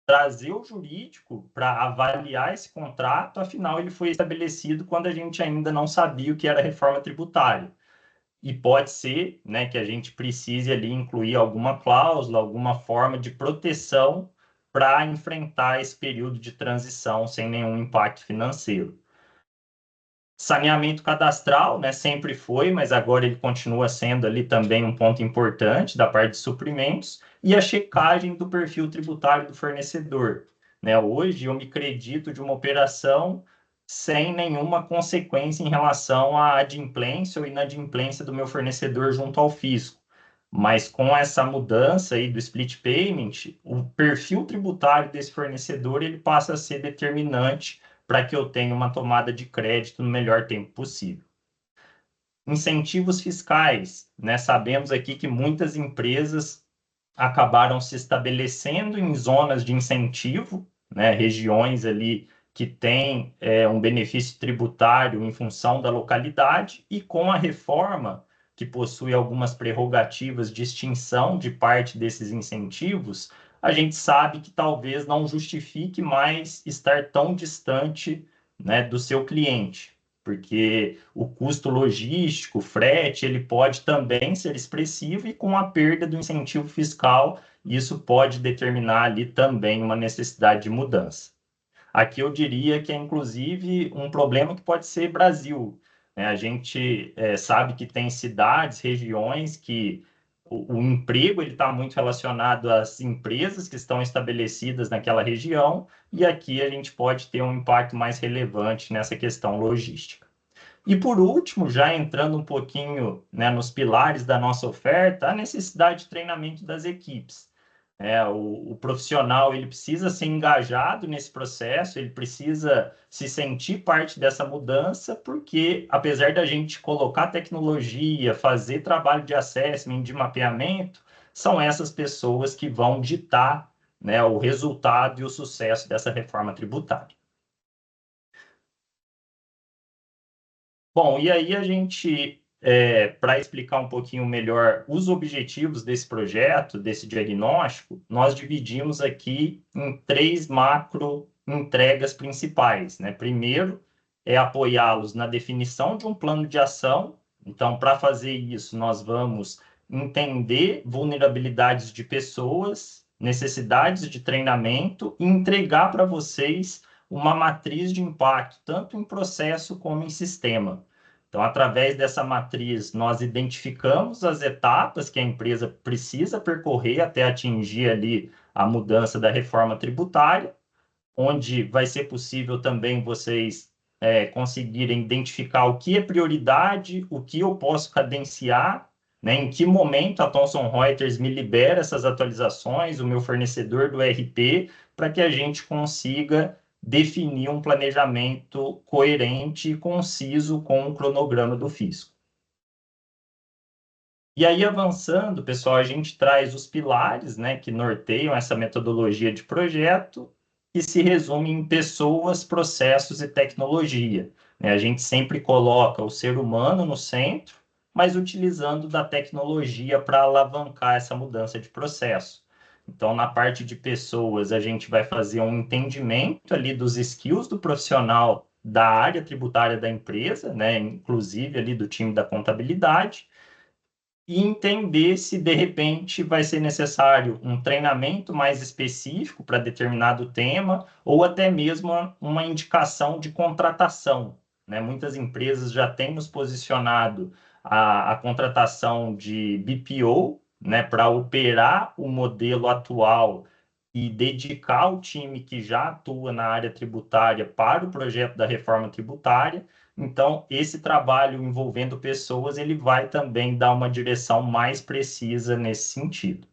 trazer o jurídico para avaliar esse contrato, afinal ele foi estabelecido quando a gente ainda não sabia o que era reforma tributária. E pode ser, né, que a gente precise ali incluir alguma cláusula, alguma forma de proteção para enfrentar esse período de transição sem nenhum impacto financeiro. Saneamento cadastral, né, sempre foi, mas agora ele continua sendo ali também um ponto importante da parte de suprimentos, e a checagem do perfil tributário do fornecedor. Né? Hoje eu me acredito de uma operação sem nenhuma consequência em relação à adimplência ou inadimplência do meu fornecedor junto ao fisco. Mas com essa mudança aí do split payment, o perfil tributário desse fornecedor ele passa a ser determinante para que eu tenha uma tomada de crédito no melhor tempo possível. Incentivos fiscais, né? Sabemos aqui que muitas empresas acabaram se estabelecendo em zonas de incentivo, né? Regiões ali que têm um benefício tributário em função da localidade, e com a reforma, que possui algumas prerrogativas de extinção de parte desses incentivos, a gente sabe que talvez não justifique mais estar tão distante, né, do seu cliente, porque o custo logístico, frete, ele pode também ser expressivo, e com a perda do incentivo fiscal, isso pode determinar ali também uma necessidade de mudança. Aqui eu diria que é, inclusive, um problema que pode ser Brasil. Né? A gente sabe que tem cidades, regiões que o emprego está muito relacionado às empresas que estão estabelecidas naquela região, e aqui a gente pode ter um impacto mais relevante nessa questão logística. E por último, já entrando um pouquinho, né, nos pilares da nossa oferta, a necessidade de treinamento das equipes. O profissional ele precisa ser engajado nesse processo, ele precisa se sentir parte dessa mudança, porque apesar da gente colocar tecnologia, fazer trabalho de assessment, de mapeamento, são essas pessoas que vão ditar, né, o resultado e o sucesso dessa reforma tributária. Bom, e aí a gente, para explicar um pouquinho melhor os objetivos desse projeto, desse diagnóstico, nós dividimos aqui em 3 macro entregas principais, né? Primeiro é apoiá-los na definição de um plano de ação. Então, para fazer isso, nós vamos entender vulnerabilidades de pessoas, necessidades de treinamento e entregar para vocês uma matriz de impacto, tanto em processo como em sistema. Então, através dessa matriz, nós identificamos as etapas que a empresa precisa percorrer até atingir ali a mudança da reforma tributária, onde vai ser possível também vocês conseguirem identificar o que é prioridade, o que eu posso cadenciar, né, em que momento a Thomson Reuters me libera essas atualizações, o meu fornecedor do ERP, para que a gente consiga definir um planejamento coerente e conciso com o cronograma do fisco. E aí, avançando, pessoal, a gente traz os pilares, né, que norteiam essa metodologia de projeto, que se resume em pessoas, processos e tecnologia. A gente sempre coloca o ser humano no centro, mas utilizando da tecnologia para alavancar essa mudança de processo. Então, na parte de pessoas, a gente vai fazer um entendimento ali dos skills do profissional da área tributária da empresa, né, inclusive ali do time da contabilidade, e entender se, de repente, vai ser necessário um treinamento mais específico para determinado tema, ou até mesmo uma indicação de contratação. Né? Muitas empresas já têm nos posicionado a contratação de BPO, né, para operar o modelo atual e dedicar o time que já atua na área tributária para o projeto da reforma tributária. Então, esse trabalho envolvendo pessoas, ele vai também dar uma direção mais precisa nesse sentido.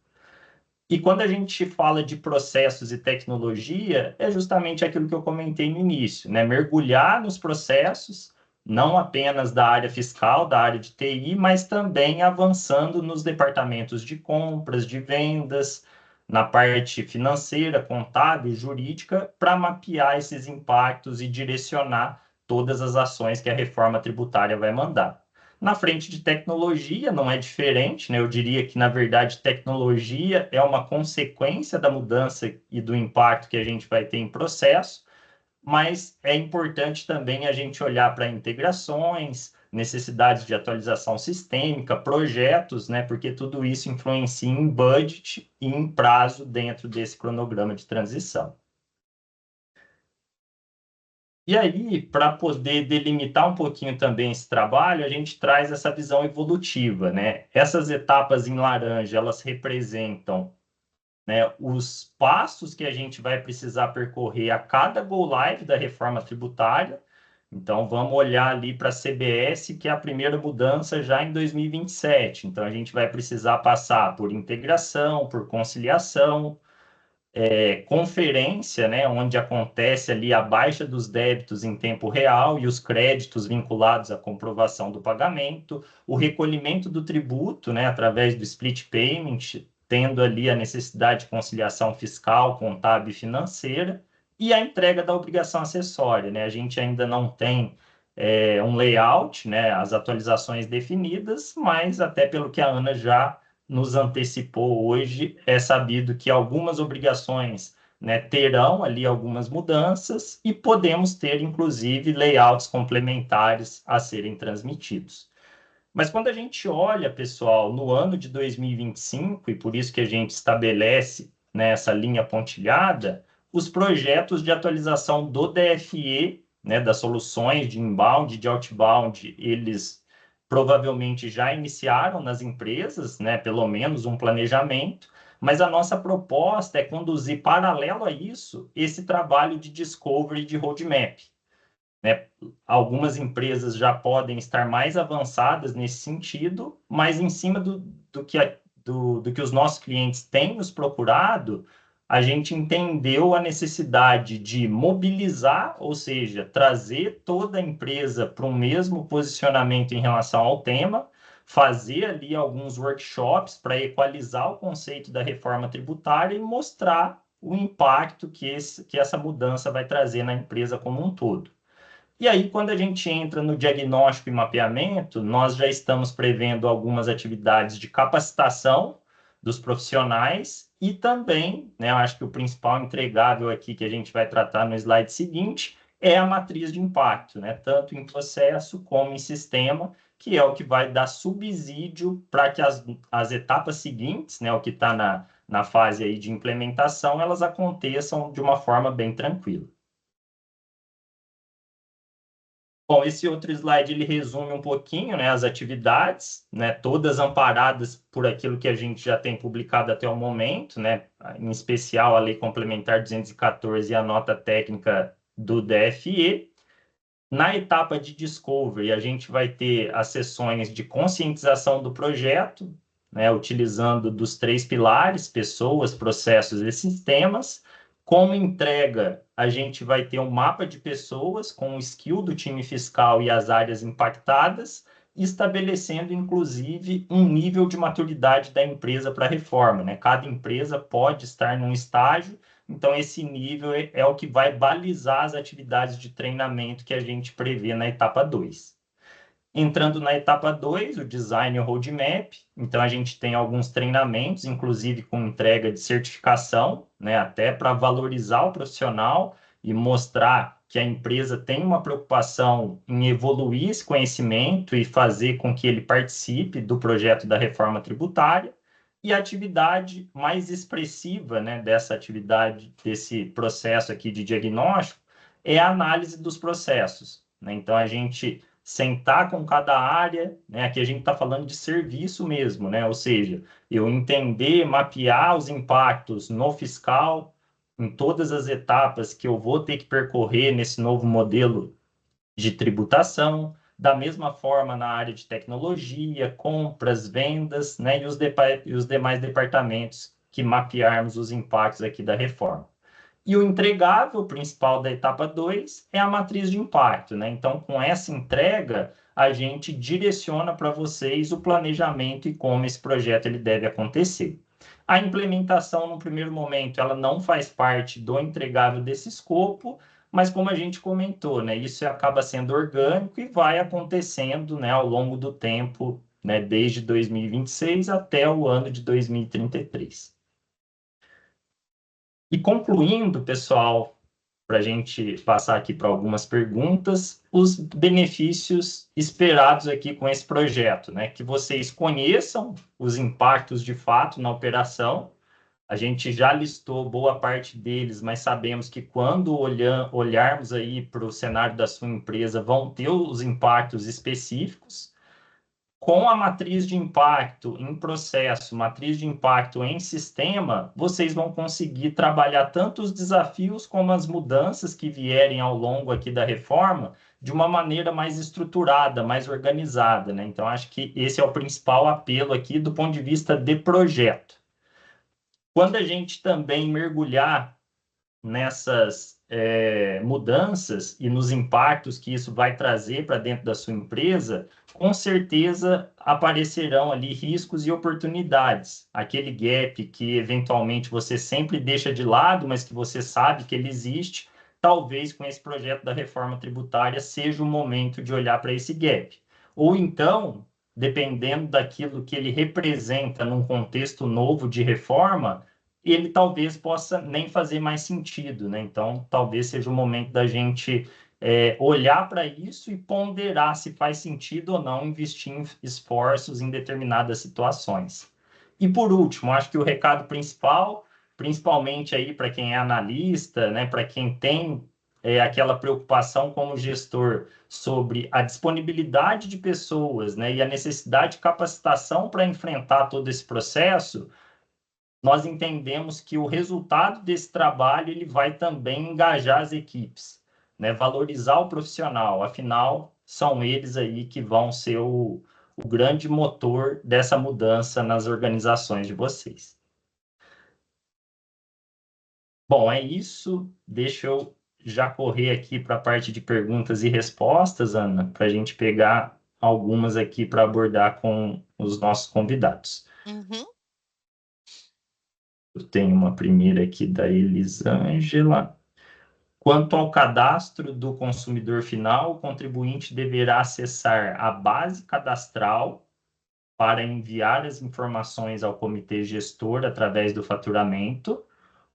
E quando a gente fala de processos e tecnologia, é justamente aquilo que eu comentei no início, né? Mergulhar nos processos, não apenas da área fiscal, da área de TI, mas também avançando nos departamentos de compras, de vendas, na parte financeira, contábil, jurídica, para mapear esses impactos e direcionar todas as ações que a reforma tributária vai mandar. Na frente de tecnologia não é diferente, né? Eu diria que, na verdade, tecnologia é uma consequência da mudança e do impacto que a gente vai ter em processo, mas é importante também a gente olhar para integrações, necessidades de atualização sistêmica, projetos, né? Porque tudo isso influencia em budget e em prazo dentro desse cronograma de transição. E aí, para poder delimitar um pouquinho também esse trabalho, a gente traz essa visão evolutiva, né? Essas etapas em laranja, elas representam, né, os passos que a gente vai precisar percorrer a cada go live da reforma tributária. Então, vamos olhar ali para a CBS, que é a primeira mudança já em 2027. Então, a gente vai precisar passar por integração, por conciliação, conferência, né, onde acontece ali a baixa dos débitos em tempo real e os créditos vinculados à comprovação do pagamento, o recolhimento do tributo, né, através do split payment, tendo ali a necessidade de conciliação fiscal, contábil e financeira, e a entrega da obrigação acessória, né? A gente ainda não tem um layout, né, as atualizações definidas, mas até pelo que a Ana já nos antecipou hoje, é sabido que algumas obrigações, né, terão ali algumas mudanças e podemos ter, inclusive, layouts complementares a serem transmitidos. Mas quando a gente olha, pessoal, no ano de 2025, e por isso que a gente estabelece, né, essa linha pontilhada, os projetos de atualização do DFE, né, das soluções de inbound e de outbound, eles provavelmente já iniciaram nas empresas, né, pelo menos um planejamento, mas a nossa proposta é conduzir paralelo a isso esse trabalho de discovery de roadmap, né? Algumas empresas já podem estar mais avançadas nesse sentido, mas em cima do que os nossos clientes têm nos procurado, a gente entendeu a necessidade de mobilizar, ou seja, trazer toda a empresa para um mesmo posicionamento em relação ao tema, fazer ali alguns workshops para equalizar o conceito da reforma tributária e mostrar o impacto que essa mudança vai trazer na empresa como um todo. E aí, quando a gente entra no diagnóstico e mapeamento, nós já estamos prevendo algumas atividades de capacitação dos profissionais e também, né, eu acho que o principal entregável aqui que a gente vai tratar no slide seguinte é a matriz de impacto, né, tanto em processo como em sistema, que é o que vai dar subsídio para que as etapas seguintes, né, o que está na fase aí de implementação, elas aconteçam de uma forma bem tranquila. Bom, esse outro slide ele resume um pouquinho, né, as atividades, né, todas amparadas por aquilo que a gente já tem publicado até o momento, né, em especial a Lei Complementar 214 e a nota técnica do DFE. Na etapa de discovery, a gente vai ter as sessões de conscientização do projeto, né, utilizando dos 3 pilares, pessoas, processos e sistemas. Como entrega, a gente vai ter um mapa de pessoas com o skill do time fiscal e as áreas impactadas, estabelecendo, inclusive, um nível de maturidade da empresa para a reforma, né? Cada empresa pode estar num estágio, então esse nível é o que vai balizar as atividades de treinamento que a gente prevê na etapa 2. Entrando na etapa 2, o design e o roadmap, então a gente tem alguns treinamentos, inclusive com entrega de certificação, né, até para valorizar o profissional e mostrar que a empresa tem uma preocupação em evoluir esse conhecimento e fazer com que ele participe do projeto da reforma tributária. E a atividade mais expressiva, né, dessa atividade, desse processo aqui de diagnóstico, é a análise dos processos, né? Então, a gente sentar com cada área, né? Aqui a gente está falando de serviço mesmo, né? Ou seja, eu entender, mapear os impactos no fiscal, em todas as etapas que eu vou ter que percorrer nesse novo modelo de tributação, da mesma forma na área de tecnologia, compras, vendas, né? E os demais departamentos que mapearmos os impactos aqui da reforma. E o entregável principal da etapa 2 é a matriz de impacto, né? Então, com essa entrega, a gente direciona para vocês o planejamento e como esse projeto ele deve acontecer. A implementação, no primeiro momento, ela não faz parte do entregável desse escopo, mas como a gente comentou, né, isso acaba sendo orgânico e vai acontecendo, né, ao longo do tempo, né, desde 2026 até o ano de 2033. E concluindo, pessoal, para a gente passar aqui para algumas perguntas, os benefícios esperados aqui com esse projeto, né? Que vocês conheçam os impactos de fato na operação. A gente já listou boa parte deles, mas sabemos que quando olharmos aí para o cenário da sua empresa, vão ter os impactos específicos. Com a matriz de impacto em processo, matriz de impacto em sistema, vocês vão conseguir trabalhar tanto os desafios como as mudanças que vierem ao longo aqui da reforma de uma maneira mais estruturada, mais organizada, né? Então, acho que esse é o principal apelo aqui do ponto de vista de projeto. Quando a gente também mergulhar nessas mudanças e nos impactos que isso vai trazer para dentro da sua empresa, com certeza aparecerão ali riscos e oportunidades. Aquele gap que eventualmente você sempre deixa de lado, mas que você sabe que ele existe, talvez com esse projeto da reforma tributária seja o momento de olhar para esse gap. Ou então, dependendo daquilo que ele representa num contexto novo de reforma, ele talvez possa nem fazer mais sentido, né? Então, talvez seja o momento da gente olhar para isso e ponderar se faz sentido ou não investir em esforços em determinadas situações. E por último, acho que o recado principal, principalmente aí para quem é analista, né, para quem tem aquela preocupação como gestor sobre a disponibilidade de pessoas, né, e a necessidade de capacitação para enfrentar todo esse processo, nós entendemos que o resultado desse trabalho ele vai também engajar as equipes, né? Valorizar o profissional, afinal, são eles aí que vão ser o grande motor dessa mudança nas organizações de vocês. Bom, é isso. Deixa eu já correr aqui para a parte de perguntas e respostas, Ana, para a gente pegar algumas aqui para abordar com os nossos convidados. Uhum. Eu tenho uma primeira aqui da Elisângela. Quanto ao cadastro do consumidor final, o contribuinte deverá acessar a base cadastral para enviar as informações ao comitê gestor através do faturamento,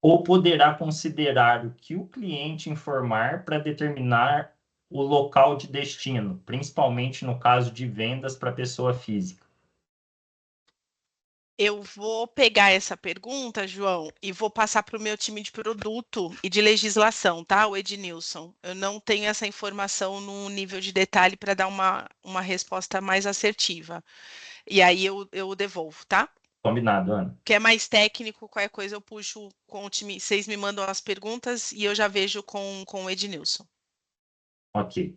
ou poderá considerar o que o cliente informar para determinar o local de destino, principalmente no caso de vendas para pessoa física. Eu vou pegar essa pergunta, João, e vou passar para o meu time de produto e de legislação, tá? O Ednilson. Eu não tenho essa informação no nível de detalhe para dar uma resposta mais assertiva. E aí eu devolvo, tá? Combinado, Ana? Que é mais técnico, qualquer coisa eu puxo com o time. Vocês me mandam as perguntas e eu já vejo com o Ednilson. Ok.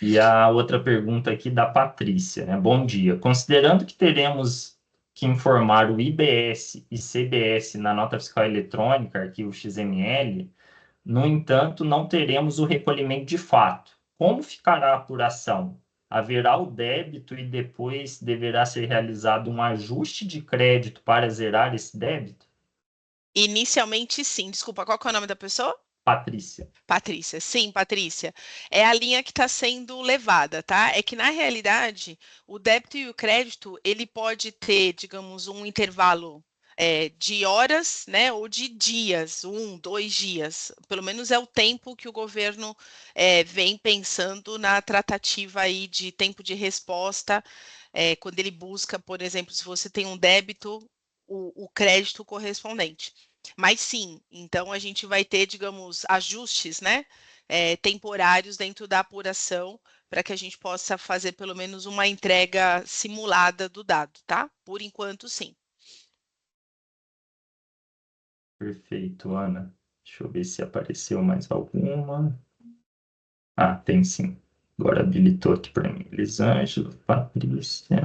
E a outra pergunta aqui da Patrícia, né? Bom dia. Considerando que teremos que informar o IBS e CBS na nota fiscal eletrônica, arquivo XML, no entanto, não teremos o recolhimento de fato. Como ficará a apuração? Haverá o débito e depois deverá ser realizado um ajuste de crédito para zerar esse débito? Inicialmente, sim. Desculpa, qual que é o nome da pessoa? Patrícia. Patrícia, sim, Patrícia, é a linha que está sendo levada, tá? É que na realidade o débito e o crédito ele pode ter, digamos, um intervalo de horas, né, ou de dias, 1, 2 dias. Pelo menos é o tempo que o governo vem pensando na tratativa aí de tempo de resposta, quando ele busca, por exemplo, se você tem um débito, o crédito correspondente. Mas sim, então a gente vai ter, digamos, ajustes, né, temporários dentro da apuração para que a gente possa fazer pelo menos uma entrega simulada do dado, tá? Por enquanto, sim. Perfeito, Ana. Deixa eu ver se apareceu mais alguma. Ah, tem sim. Agora habilitou aqui para mim. Elisângela, Patrícia.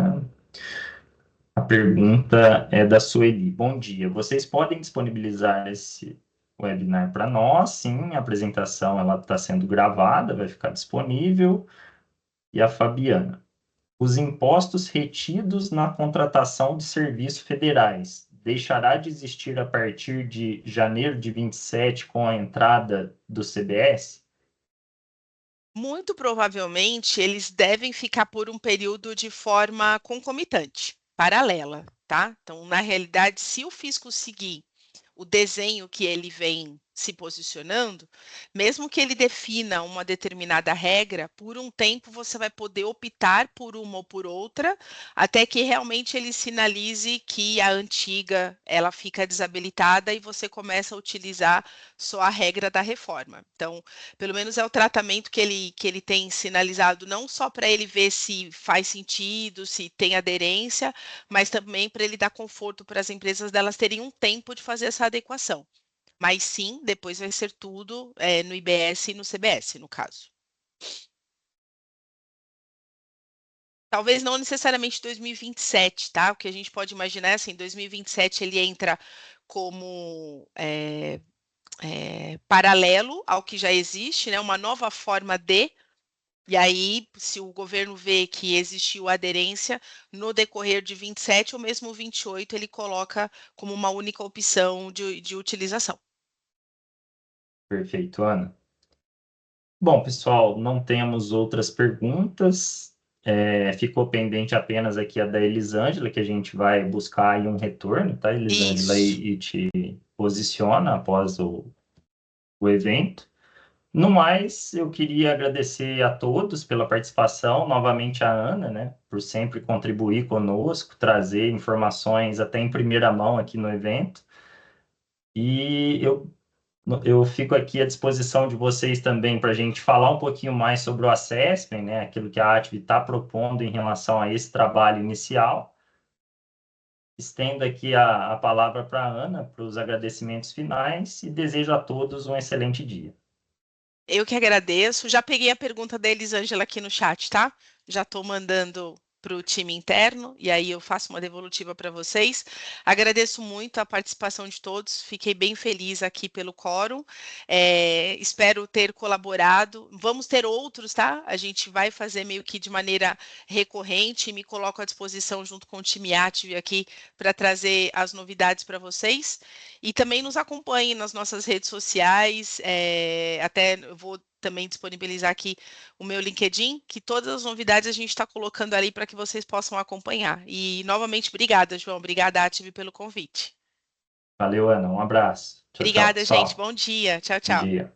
A pergunta é da Sueli. Bom dia. Vocês podem disponibilizar esse webinar para nós? Sim, a apresentação ela está sendo gravada, vai ficar disponível. E a Fabiana. Os impostos retidos na contratação de serviços federais deixará de existir a partir de janeiro de 27 com a entrada do CBS? Muito provavelmente eles devem ficar por um período de forma concomitante, paralela, tá? Então, na realidade, se o fisco seguir o desenho que ele vem se posicionando, mesmo que ele defina uma determinada regra, por um tempo você vai poder optar por uma ou por outra, até que realmente ele sinalize que a antiga ela fica desabilitada e você começa a utilizar só a regra da reforma. Então, pelo menos é o tratamento que ele tem sinalizado, não só para ele ver se faz sentido, se tem aderência, mas também para ele dar conforto para as empresas delas terem um tempo de fazer essa adequação. Mas sim, depois vai ser tudo no IBS e no CBS, no caso. Talvez não necessariamente 2027, tá? O que a gente pode imaginar é assim, 2027 ele entra como paralelo ao que já existe, né? Uma nova forma de. E aí, se o governo vê que existiu aderência, no decorrer de 27 ou mesmo 28, ele coloca como uma única opção de utilização. Perfeito, Ana. Bom, pessoal, não temos outras perguntas. Ficou pendente apenas aqui a da Elisângela, que a gente vai buscar aí um retorno, tá, Elisângela? Isso. E te posiciona após o evento. No mais, eu queria agradecer a todos pela participação, novamente a Ana, né, por sempre contribuir conosco, trazer informações até em primeira mão aqui no evento. E eu fico aqui à disposição de vocês também para a gente falar um pouquinho mais sobre o assessment, né, aquilo que a ATV está propondo em relação a esse trabalho inicial. Estendo aqui a palavra para a Ana, para os agradecimentos finais, e desejo a todos um excelente dia. Eu que agradeço. Já peguei a pergunta da Elisângela aqui no chat, tá? Já estou mandando para o time interno e aí eu faço uma devolutiva para vocês. Agradeço muito a participação de todos. Fiquei bem feliz aqui pelo quórum. Espero ter colaborado. Vamos ter outros, tá? A gente vai fazer meio que de maneira recorrente. Me coloco à disposição junto com o time Active aqui para trazer as novidades para vocês. E também nos acompanhe nas nossas redes sociais. Até eu vou também disponibilizar aqui o meu LinkedIn, que todas as novidades a gente está colocando ali para que vocês possam acompanhar. E novamente, obrigada, João. Obrigada, Ative, pelo convite. Valeu, Ana. Um abraço. Tchau, tchau, Obrigada, gente. pessoal. Bom dia. Tchau, Bom tchau. dia.